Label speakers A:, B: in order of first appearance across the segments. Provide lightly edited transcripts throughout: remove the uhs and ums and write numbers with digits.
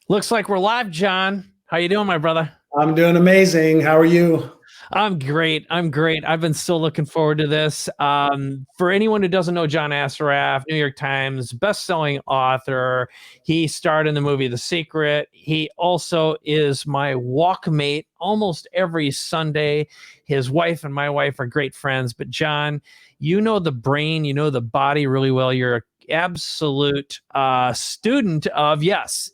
A: Looks like we're live, John. How you doing, my brother?
B: I'm doing amazing. How are you?
A: I'm great. I'm great. I've been still looking forward to this. For anyone who doesn't know John Assaraf, New York Times best-selling author. He starred in the movie The Secret. He also is my walkmate almost every Sunday. His wife and my wife are great friends. But John, you know the brain, you know the body really well. You're an absolute student of, yes,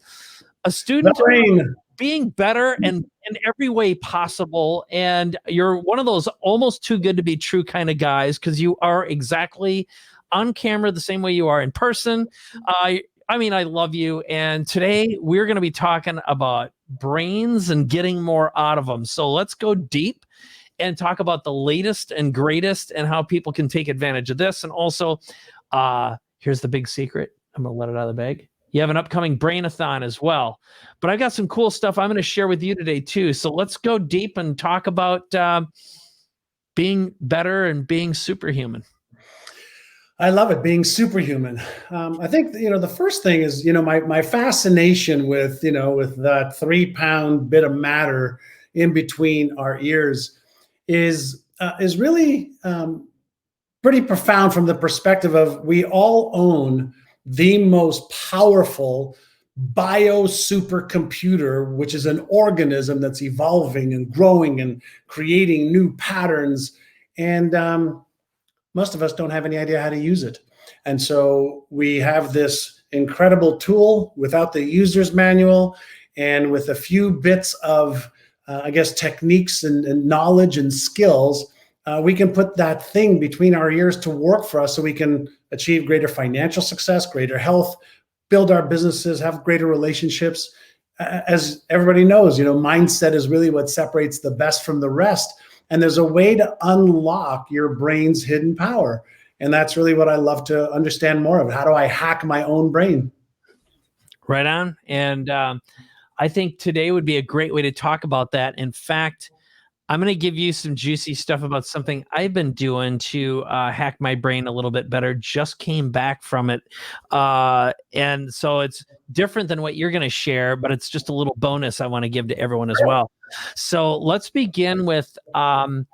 A: a
B: The
A: student
B: brain.
A: being better and in every way possible. And you're one of those almost too good to be true kind of guys because you are exactly on camera the same way you are in person. I love you. And today we're going to be talking about brains and getting more out of them. So let's go deep and talk about the latest and greatest and how people can take advantage of this. And also, here's the big secret. I'm going to let it out of the bag. You have an upcoming Brainathon as well. But I've got some cool stuff I'm going to share with you today, too. So let's go deep and talk about being better and being superhuman.
B: I love it, being superhuman. I think, the first thing is, my fascination with, with that 3 pound bit of matter in between our ears is really pretty profound from the perspective of we all own the most powerful bio supercomputer, which is an organism that's evolving and growing and creating new patterns. And most of us don't have any idea how to use it. And so we have this incredible tool without the user's manual and with a few bits of, techniques and knowledge and skills. We can put that thing between our ears to work for us so we can achieve greater financial success, greater health, build our businesses, have greater relationships. As everybody knows, mindset is really what separates the best from the rest. And there's a way to unlock your brain's hidden power. And that's really what I love to understand more of. How do I hack my own brain?
A: Right on. And I think today would be a great way to talk about that. In fact, I'm going to give you some juicy stuff about something I've been doing to hack my brain a little bit better. Just came back from it. And so it's different than what you're going to share, but it's just a little bonus I want to give to everyone as well. So let's begin with, I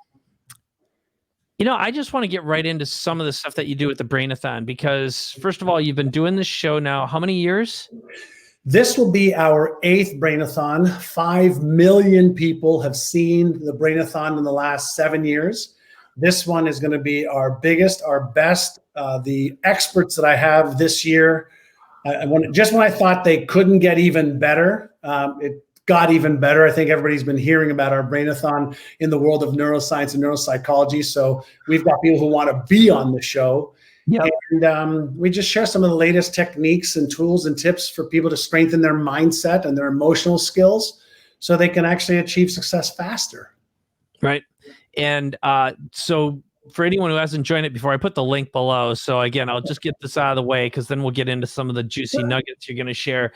A: just want to get right into some of the stuff that you do with the Brainathon, because first of all, you've been doing this show now, how many years?
B: This will be our 8th Brainathon. 5 million people have seen the Brainathon in the last 7 years. This one is going to be our biggest, our best. The experts that I have this year, just when I thought they couldn't get even better, it got even better. I think everybody's been hearing about our Brainathon in the world of neuroscience and neuropsychology. So we've got people who want to be on the show. Yep. And we just share some of the latest techniques and tools and tips for people to strengthen their mindset and their emotional skills so they can actually achieve success faster.
A: Right. And so for anyone who hasn't joined it before, I put the link below. So again, I'll just get this out of the way because then we'll get into some of the juicy nuggets you're going to share.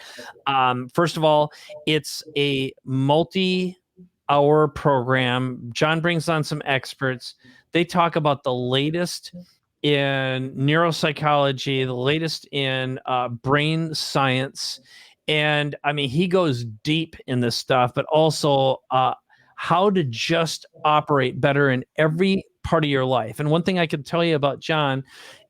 A: First of all, it's a multi-hour program. John brings on some experts. They talk about the latest in neuropsychology, the latest in brain science. And I mean, he goes deep in this stuff, but also how to just operate better in every part of your life. And one thing I can tell you about John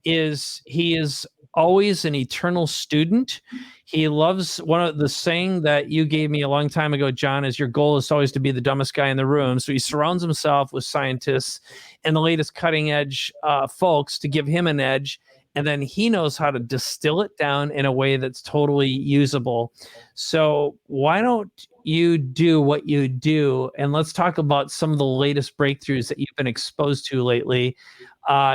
A: is he is always an eternal student. He loves one of the saying that you gave me a long time ago, John, is your goal is always to be the dumbest guy in the room. So he surrounds himself with scientists and the latest cutting edge folks to give him an edge. And then he knows how to distill it down in a way that's totally usable. So why don't you do what you do? And let's talk about some of the latest breakthroughs that you've been exposed to lately.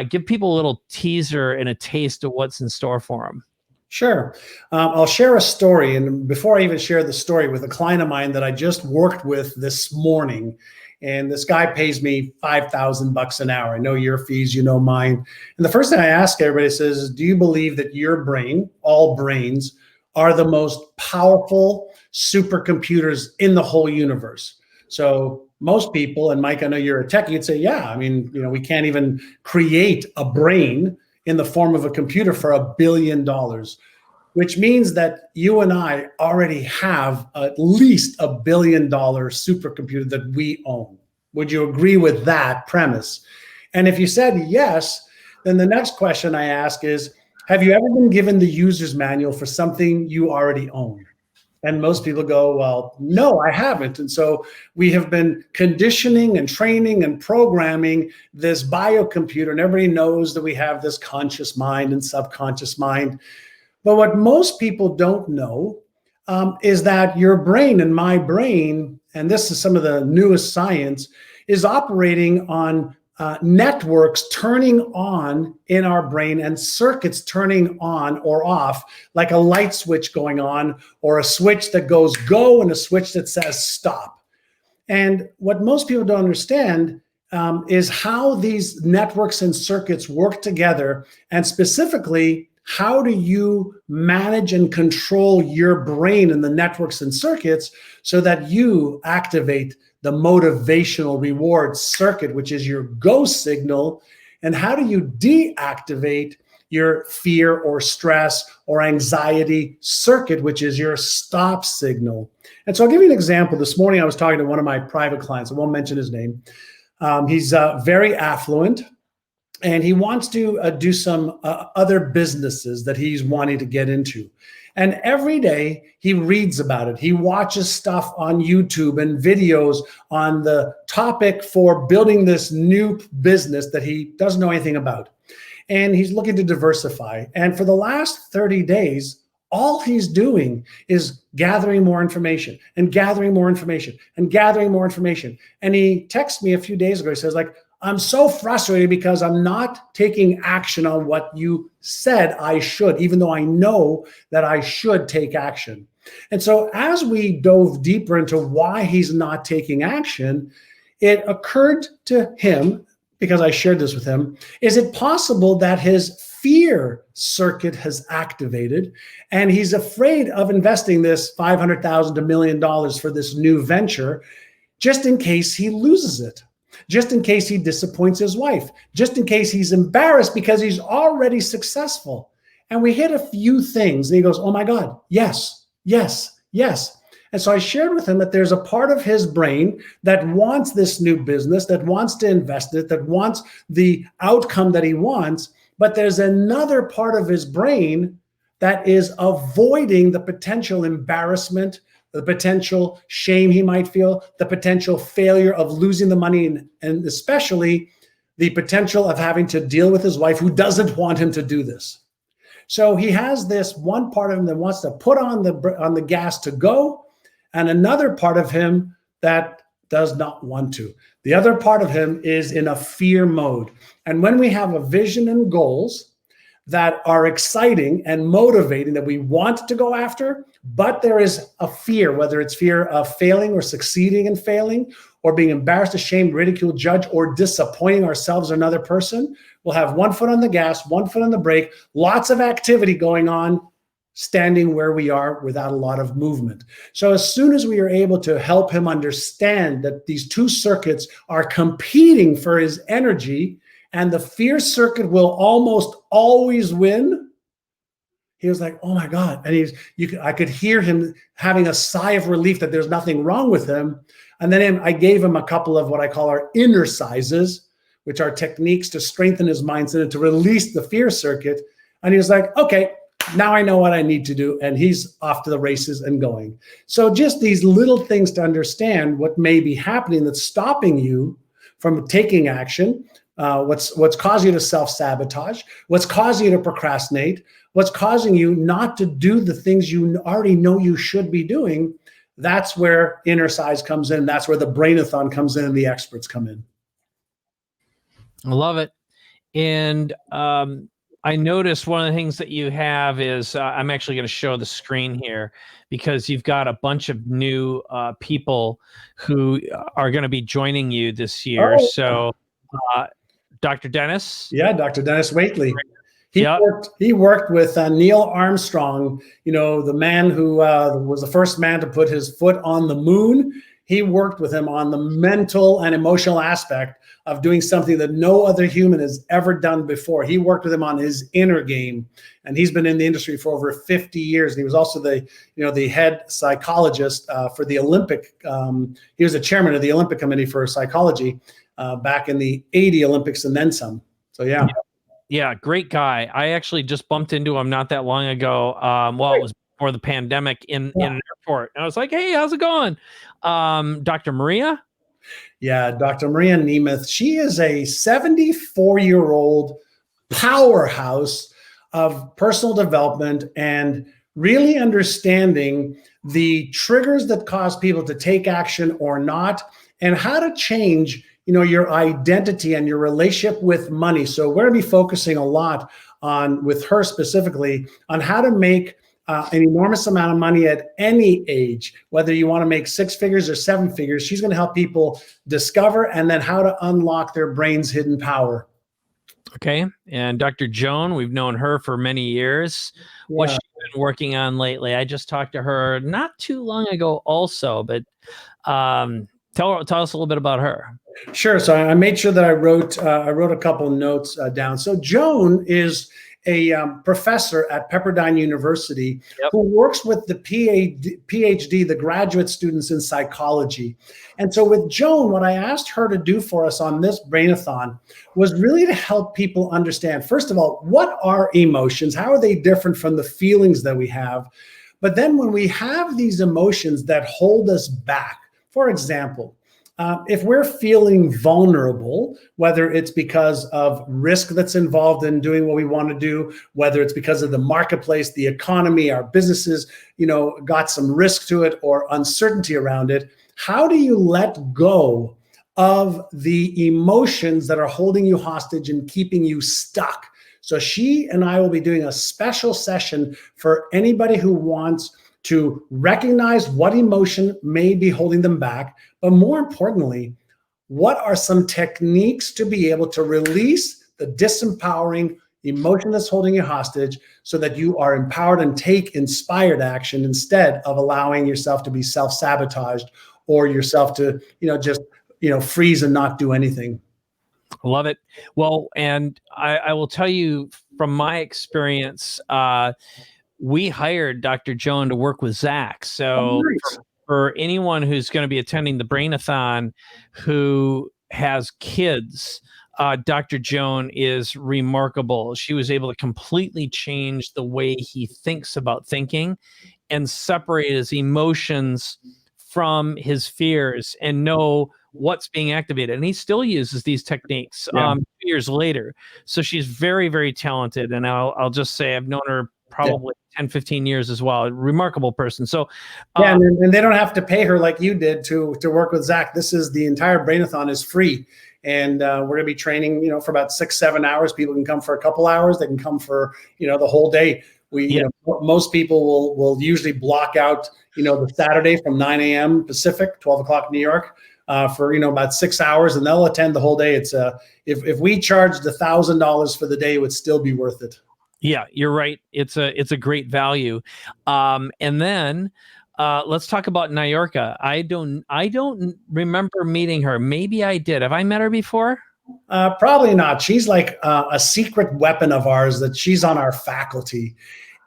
A: Give people a little teaser and a taste of what's in store for them.
B: Sure. I'll share a story. And before I even share the story, with a client of mine that I just worked with this morning, and this guy pays me $5,000 an hour. I know your fees, you know mine. And the first thing I ask everybody says, do you believe that your brain, all brains, are the most powerful supercomputers in the whole universe? So most people, and Mike, I know you're a techie, you'd say, yeah, I mean, we can't even create a brain in the form of a computer for $1 billion. which means that you and I already have at least $1 billion supercomputer that we own. Would you agree with that premise? And if you said yes, then the next question I ask is, have you ever been given the user's manual for something you already own? And most people go, well, no, I haven't. And so we have been conditioning and training and programming this biocomputer, and everybody knows that we have this conscious mind and subconscious mind. But what most people don't know is that your brain and my brain, and this is some of the newest science, is operating on networks turning on in our brain and circuits turning on or off, like a light switch going on or a switch that goes go and a switch that says stop. And what most people don't understand is how these networks and circuits work together, and specifically, how do you manage and control your brain and the networks and circuits so that you activate the motivational reward circuit, which is your go signal, and how do you deactivate your fear or stress or anxiety circuit, which is your stop signal. And so I'll give you an example. This morning I was talking to one of my private clients. I won't mention his name. He's very affluent, and he wants to do some other businesses that he's wanting to get into. And every day he reads about it. He watches stuff on YouTube and videos on the topic for building this new business that he doesn't know anything about. And he's looking to diversify. And for the last 30 days, all he's doing is gathering more information and gathering more information and gathering more information. And he texted me a few days ago. He says, like, I'm so frustrated because I'm not taking action on what you said I should, even though I know that I should take action. And so as we dove deeper into why he's not taking action, it occurred to him, because I shared this with him, is it possible that his fear circuit has activated and he's afraid of investing this $500,000 to $1 million for this new venture just in case he loses it? Just in case he disappoints his wife, just in case he's embarrassed because he's already successful. And we hit a few things and he goes, oh my God, yes, yes, yes. And so I shared with him that there's a part of his brain that wants this new business, that wants to invest in it, that wants the outcome that he wants. But there's another part of his brain that is avoiding the potential embarrassment, the potential shame he might feel, the potential failure of losing the money, and especially the potential of having to deal with his wife who doesn't want him to do this. So he has this one part of him that wants to put on the gas to go, and another part of him that does not want to. The other part of him is in a fear mode. And when we have a vision and goals that are exciting and motivating that we want to go after, but there is a fear, whether it's fear of failing or succeeding and failing, or being embarrassed, ashamed, ridiculed, judged, or disappointing ourselves or another person, we'll have one foot on the gas, one foot on the brake, lots of activity going on, standing where we are without a lot of movement. So as soon as we are able to help him understand that these two circuits are competing for his energy, and the fear circuit will almost always win, he was like, oh my God. And I could hear him having a sigh of relief that there's nothing wrong with him. And then I gave him a couple of what I call our inner sizes, which are techniques to strengthen his mindset and to release the fear circuit. And he was like, okay, now I know what I need to do. And he's off to the races and going. So just these little things to understand what may be happening that's stopping you from taking action, what's causing you to self-sabotage, what's causing you to procrastinate, what's causing you not to do the things you already know you should be doing. That's where inner size comes in. That's where the Brainathon comes in and the experts come in.
A: I love it. And I noticed one of the things that you have is, I'm actually going to show the screen here because you've got a bunch of new people who are going to be joining you this year. Oh. So Dr. Dennis.
B: Yeah, Dr. Dennis Waitley. He worked with Neil Armstrong, the man who was the first man to put his foot on the moon. he worked with him on the mental and emotional aspect of doing something that no other human has ever done before. He worked with him on his inner game, and he's been in the industry for over 50 years. And he was also the head psychologist for the Olympic. He was the chairman of the Olympic Committee for Psychology back in the '80 Olympics and then some. So yeah.
A: Yeah, great guy. I actually just bumped into him not that long ago. It was before the pandemic in an airport. And I was like, hey, how's it going? Dr. Maria?
B: Yeah, Dr. Maria Nemeth. She is a 74-year-old powerhouse of personal development and really understanding the triggers that cause people to take action or not, and how to change your identity and your relationship with money. So we're going to be focusing a lot on, with her specifically, on how to make an enormous amount of money at any age, whether you want to make 6 figures or 7 figures. She's going to help people discover and then how to unlock their brain's hidden power.
A: Okay. And Dr. Joan, we've known her for many years. Yeah. What's she been working on lately? I just talked to her not too long ago also, but tell us a little bit about her.
B: Sure. So I made sure that I wrote a couple notes down. So Joan is a professor at Pepperdine University who works with the PhD, the graduate students in psychology. And so with Joan, what I asked her to do for us on this Brainathon was really to help people understand, first of all, what are emotions? How are they different from the feelings that we have? But then when we have these emotions that hold us back, for example, if we're feeling vulnerable, whether it's because of risk that's involved in doing what we want to do, whether it's because of the marketplace, the economy, our businesses, got some risk to it or uncertainty around it, how do you let go of the emotions that are holding you hostage and keeping you stuck? So she and I will be doing a special session for anybody who wants to recognize what emotion may be holding them back, but more importantly, what are some techniques to be able to release the disempowering emotion that's holding you hostage so that you are empowered and take inspired action instead of allowing yourself to be self-sabotaged or yourself to, just freeze and not do anything.
A: Love it. Well, and I will tell you from my experience, we hired Dr. Joan to work with Zach. So for anyone who's going to be attending the Brainathon who has kids, Dr. Joan is remarkable. She was able to completely change the way he thinks about thinking and separate his emotions from his fears and know what's being activated. And he still uses these techniques 2 years later. So she's very, very talented. And I'll just say I've known her probably 10, 15 years as well. A remarkable person. So
B: and they don't have to pay her like you did to work with Zach. The entire Brainathon is free. And we're going to be training, for about 6-7 hours. People can come for a couple hours. They can come for, the whole day. Most people will usually block out, the Saturday from 9 a.m. Pacific, 12 o'clock New York, for, about 6 hours, and they'll attend the whole day. It's if we charged $1,000 for the day, it would still be worth it.
A: Yeah, you're right. It's a great value. And then let's talk about Niorka. I don't remember meeting her. Maybe I did. Have I met her before?
B: Probably not. She's like a secret weapon of ours that she's on our faculty.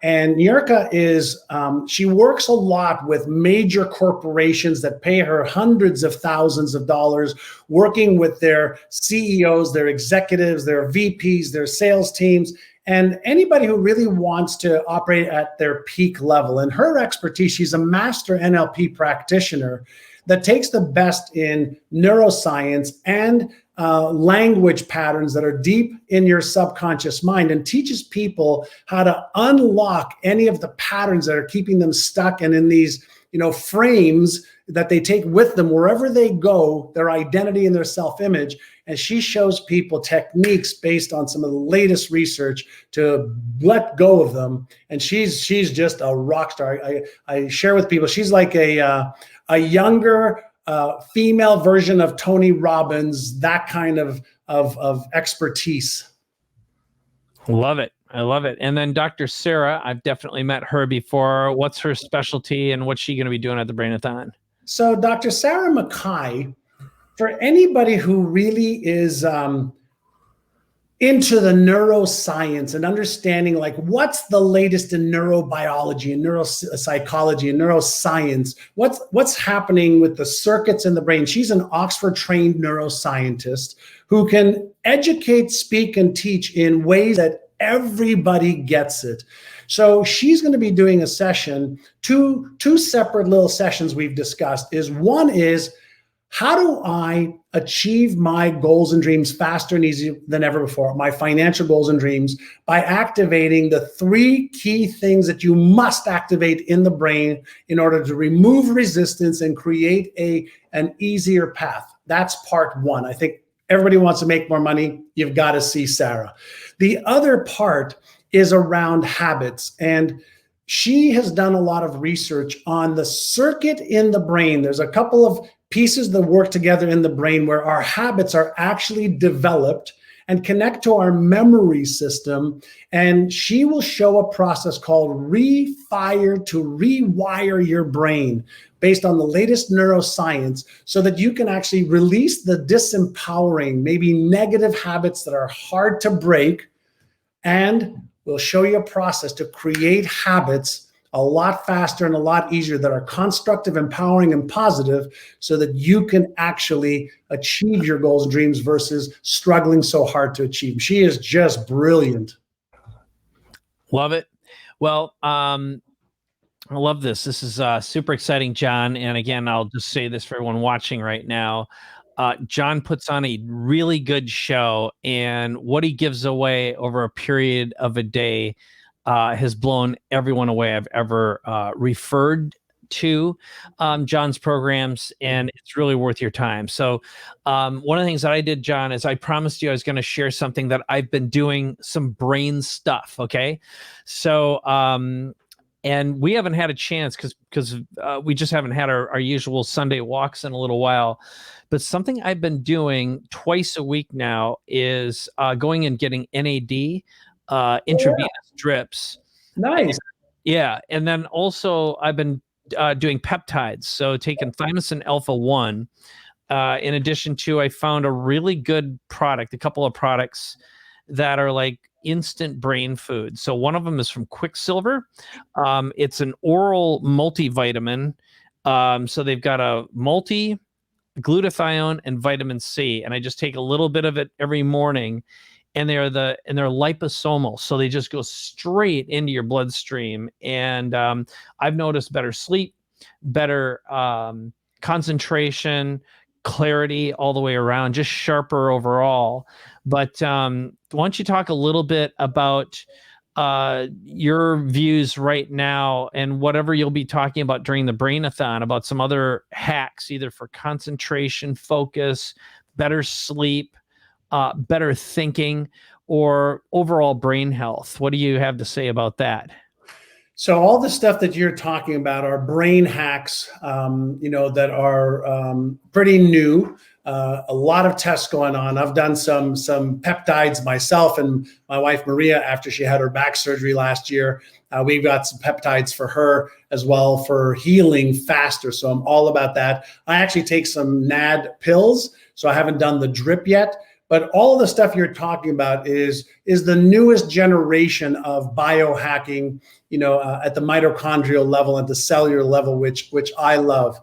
B: And Niorka she works a lot with major corporations that pay her hundreds of thousands of dollars, working with their CEOs, their executives, their VPs, their sales teams, and anybody who really wants to operate at their peak level. And her expertise, she's a master NLP practitioner that takes the best in neuroscience and language patterns that are deep in your subconscious mind and teaches people how to unlock any of the patterns that are keeping them stuck and in these, frames that they take with them wherever they go, their identity and their self-image. And she shows people techniques based on some of the latest research to let go of them. And she's just a rock star. I share with people, she's like a younger female version of Tony Robbins, that kind of expertise.
A: Love it. I love it. And then Dr. Sarah, I've definitely met her before. What's her specialty and what's she going to be doing at the Brainathon?
B: So Dr. Sarah Mackay, for anybody who really is into the neuroscience and understanding like what's the latest in neurobiology and neuropsychology and neuroscience, what's happening with the circuits in the brain. She's an Oxford trained neuroscientist who can educate, speak, and teach in ways that everybody gets it. So she's going to be doing a session, two separate little sessions we've discussed. One is, how do I achieve my goals and dreams faster and easier than ever before, my financial goals and dreams, by activating the 3 key things that you must activate in the brain in order to remove resistance and create an easier path? That's part 1. I think everybody wants to make more money. You've got to see Sarah. The other part is around habits. And she has done a lot of research on the circuit in the brain. There's a couple of pieces that work together in the brain where our habits are actually developed and connect to our memory system. And she will show a process called Refire to rewire your brain based on the latest neuroscience so that you can actually release the disempowering, maybe negative habits that are hard to break. And we'll show you a process to create habits a lot faster and a lot easier that are constructive, empowering, and positive so that you can actually achieve your goals and dreams versus struggling so hard to achieve. She is just brilliant.
A: Love it. Well, I love this. This is super exciting, John. And again, I'll just say this for everyone watching right now. John puts on a really good show, and what he gives away over a period of a day has blown everyone away I've ever referred to John's programs, and it's really worth your time. So one of the things that I did, John, is I promised you I was going to share something that I've been doing, some brain stuff. Okay. So, and we haven't had a chance because we just haven't had our usual Sunday walks in a little while. But something I've been doing twice a week now is going and getting NAD, intravenous drips.
B: Nice.
A: And then also I've been doing peptides, so taking thymosin alpha 1. In addition to, I found a really good product, a couple of products that are like instant brain food. So one of them is from Quicksilver. It's an oral multivitamin. So they've got a multi, glutathione, and vitamin C, and I just take a little bit of it every morning. And they're liposomal, so they just go straight into your bloodstream. And I've noticed better sleep, better concentration, clarity all the way around, just sharper overall. But why don't you talk a little bit about your views right now and whatever you'll be talking about during the Brainathon, about some other hacks, either for concentration, focus, better sleep, better thinking, or overall brain health. What do you have to say about that?
B: So all the stuff that you're talking about are brain hacks, that are pretty new. A lot of tests going on. I've done some peptides myself and my wife Maria after she had her back surgery last year. We've got some peptides for her as well for healing faster. So I'm all about that. I actually take some NAD pills, so I haven't done the drip yet. But all the stuff you're talking about is the newest generation of biohacking, at the mitochondrial level, at the cellular level, which I love.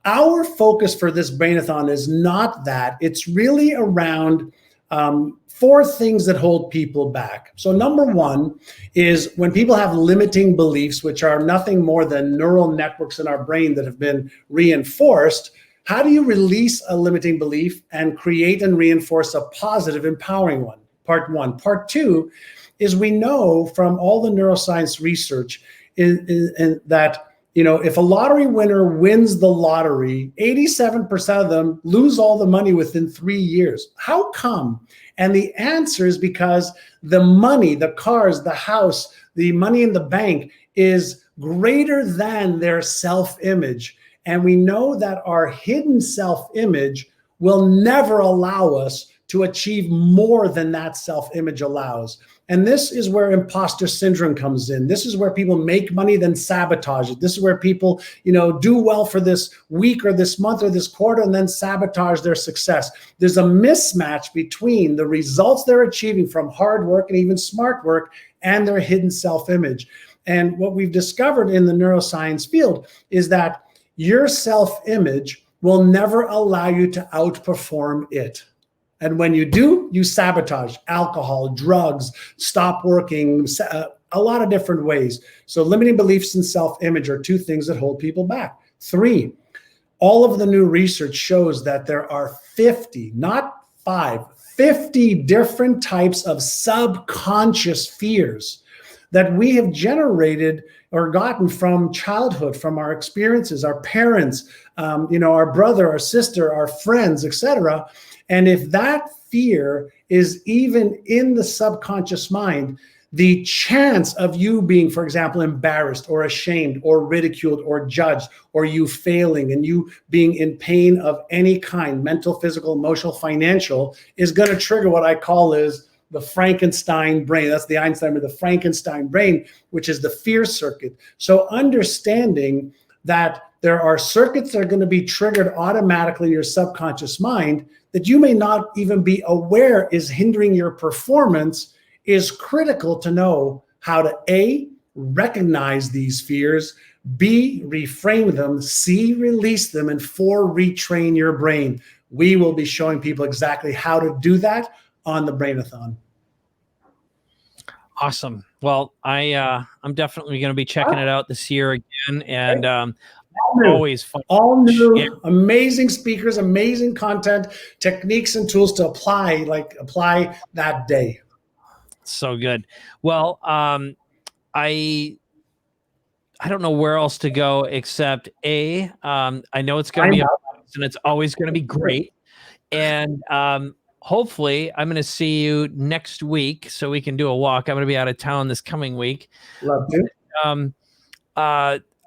B: Our focus for this Brainathon is not that. It's really around 4 things that hold people back. So number 1 is when people have limiting beliefs, which are nothing more than neural networks in our brain that have been reinforced. How do you release a limiting belief and create and reinforce a positive, empowering one? Part 1. Part 2 is we know from all the neuroscience research that if a lottery winner wins the lottery, 87% of them lose all the money within 3 years. How come? And the answer is because the money, the cars, the house, the money in the bank is greater than their self-image. And we know that our hidden self-image will never allow us to achieve more than that self-image allows. And this is where imposter syndrome comes in. This is where people make money, then sabotage it. This is where people, do well for this week or this month or this quarter, and then sabotage their success. There's a mismatch between the results they're achieving from hard work and even smart work and their hidden self-image. And what we've discovered in the neuroscience field is that your self-image will never allow you to outperform it. And when you do, you sabotage alcohol, drugs, stop working, a lot of different ways. So limiting beliefs and self-image are two things that hold people back. 3, all of the new research shows that there are 50, not 5, 50 different types of subconscious fears that we have generated or gotten from childhood, from our experiences, our parents, our brother, our sister, our friends, etc. And if that fear is even in the subconscious mind, the chance of you being, for example, embarrassed or ashamed or ridiculed or judged, or you failing and you being in pain of any kind, mental, physical, emotional, financial, is going to trigger what I call is the Frankenstein brain. That's the Einstein, the Frankenstein brain, which is the fear circuit. So understanding that there are circuits that are going to be triggered automatically in your subconscious mind that you may not even be aware is hindering your performance is critical to know how to A, recognize these fears, B, reframe them, C, release them, and 4, retrain your brain. We will be showing people exactly how to do that on the Brainathon.
A: Awesome. Well, I'm definitely going to be checking it out this year again, and always fun.
B: All new, amazing speakers, amazing content, techniques and tools to apply that day.
A: So good. Well, I don't know where else to go except I know it's going to be and it's always going to be great. And hopefully I'm going to see you next week so we can do a walk. I'm going to be out of town this coming week.
B: Love to.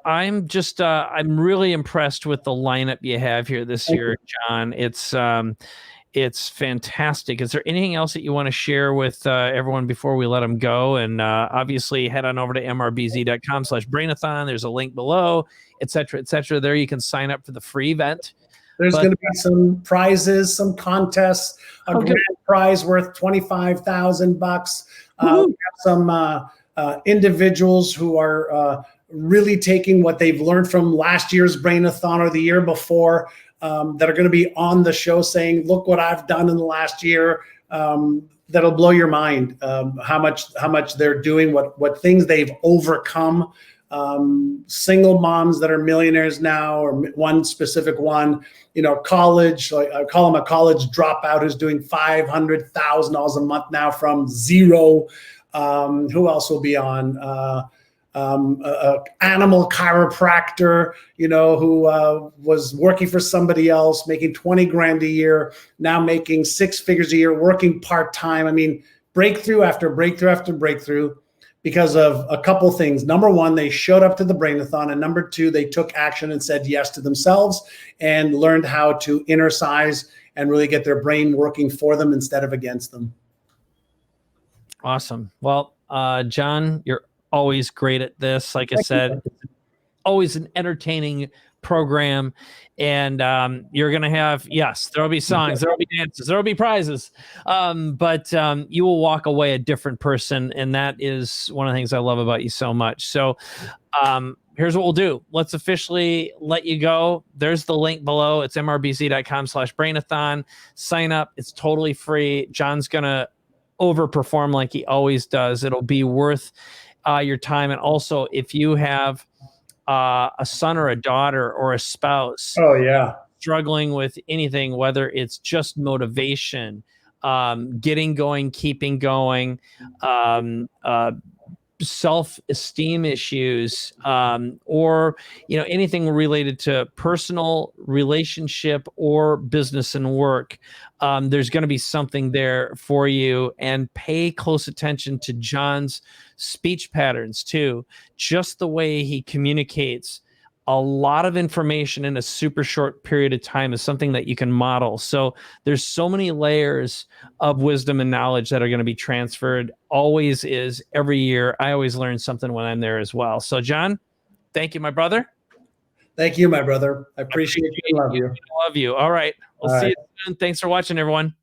A: I'm really impressed with the lineup you have here this year, John. It's fantastic. Is there anything else that you want to share with everyone before we let them go? And obviously head on over to mrbz.com/brainathon. There's a link below, et cetera, et cetera. There you can sign up for the free event.
B: There's going to be some prizes, some contests, a grand prize worth $25,000. We have some individuals who are really taking what they've learned from last year's Brainathon or the year before that are going to be on the show saying, look what I've done in the last year. That'll blow your mind how much they're doing, what things they've overcome. Single moms that are millionaires now, or one specific one, college, like I call him a college dropout who's doing $500,000 a month now from zero. Who else will be on? Animal chiropractor, who was working for somebody else, making 20 grand a year, now making 6 figures a year, working part-time. I mean, breakthrough after breakthrough after breakthrough because of a couple things. Number 1, they showed up to the Brainathon, and number 2, they took action and said yes to themselves and learned how to inner size and really get their brain working for them instead of against them.
A: Awesome. Well, John, you're always great at this. Like I said, it's always an entertaining program, and you're going to have, yes, there'll be songs, there'll be dances, there'll be prizes, but you will walk away a different person, and that is one of the things I love about you so much. So here's what we'll do. Let's officially let you go. There's the link below. It's mrbz.com/brainathon. Sign up. It's totally free. John's going to overperform like he always does. It'll be worth your time. And also, if you have a son or a daughter or a spouse struggling with anything, whether it's just motivation, getting going, keeping going, self-esteem issues, or anything related to personal relationship or business and work, there's going to be something there for you. And pay close attention to John's speech patterns too, just the way he communicates. a lot of information in a super short period of time is something that you can model. So there's so many layers of wisdom and knowledge that are going to be transferred. Always is, every year. I always learn something when I'm there as well. So John, thank you, my brother.
B: Thank you, my brother. I appreciate you and love you.
A: Love you. All right. We'll see you soon. Thanks for watching, everyone.